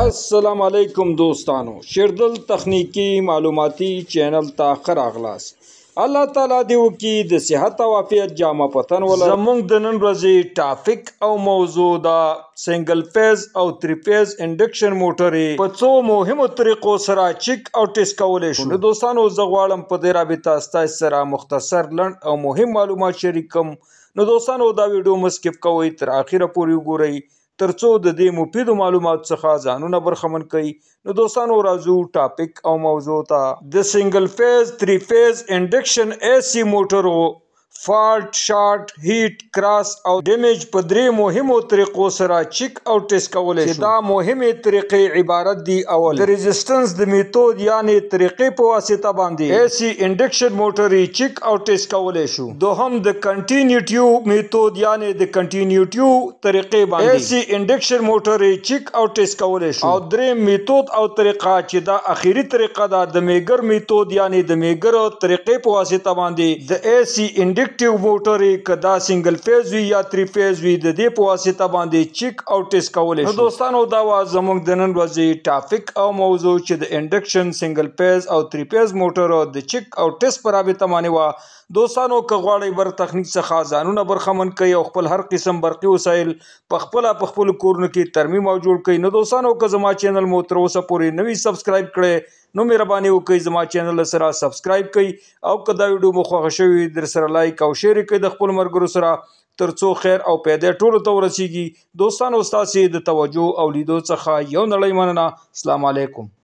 السلام علیکم دوستانو، شیردل تخنیکی معلوماتی چینل ته ښه راغلاست. الله تعالی دې وکړي د صحت او عافیت جامه پتن ولر. زموږ د نن ورځې ټاپک او موضوع دا سنگل فیز او تری فیز انډکشن موټرې په څو مهمو طریقو سره چیک او ټیسټ کولی شو. نو دوستانو، زه غواړم په دې رابطه ستاسو سره مختصر لنډ او مهم معلومات شریک کړم. نو دوستانو، دا ویډیو مه سکپ کوئ، تر اخره پورې وګورئ ترڅو د دې مفیدو معلوماتو څخه ځانونه برخمن کړئ. نو دوستانو، راځو ټاپک او موضوع ته. د سنگل فیز تری فیز انډکشن AC موټرو فالټ، شارټ، هیټ، کراس او ډیمیج په درې مهمو طریقو سره چیک او ټیسټ کولی شو. دا مهمې طریقې عبارت دي: اول، د ریزسټنس د میتود یعنی طریقې په واسطه باندې AC انډکشن موټرې چیک او ټیسټ کولی شو. دوهم، د کنټینیوټیو میتود یعنی د کنټینیوټیو طریقې باندې AC انډکشن موټرې چیک او ټیسټ کولی شو. او دریم میتود او طریقه چې دا اخیری طریقه ده، د میګر میتود یعنی د میګر طریقې په واسطه باندې د AC انډکټیو موټرې که دا سنگل فیز وي یا تری فیز وي، د دې په واسطه باندې چیک او ټیسټ کولی شو. نو دوستانو، دا وه زموږ د نن ورځې ټاپک او موضوع چې د انډکشن، سنگل فیز او تری فیز موټرو د چیک او ټیسټ په رابطه باندې وه. دوستانو، که غواړئ بر تخنیک څخه ځانونه برخمن کړئ او خپل هر قسم برقي وسایل په خپلو کورونو کې ترمیم او جوړ کړئ، نو دوستانو، که زما چینل مو تر اوسه پورې نوي سبسکرایب کړئ نو مهرباني وکړئ زما چینل سره سبسکرایب کړئ. او که دا ویډیو مو خوښه شوې وي، در سره لایک او شیر کړئ د خپلو ملګرو سره ترڅو خیر او پیدې ټولو ته ورسیږي. دوستانو، ستاسې د توجه او لیدو څخه یو نړۍ مننه. السلام علیکم.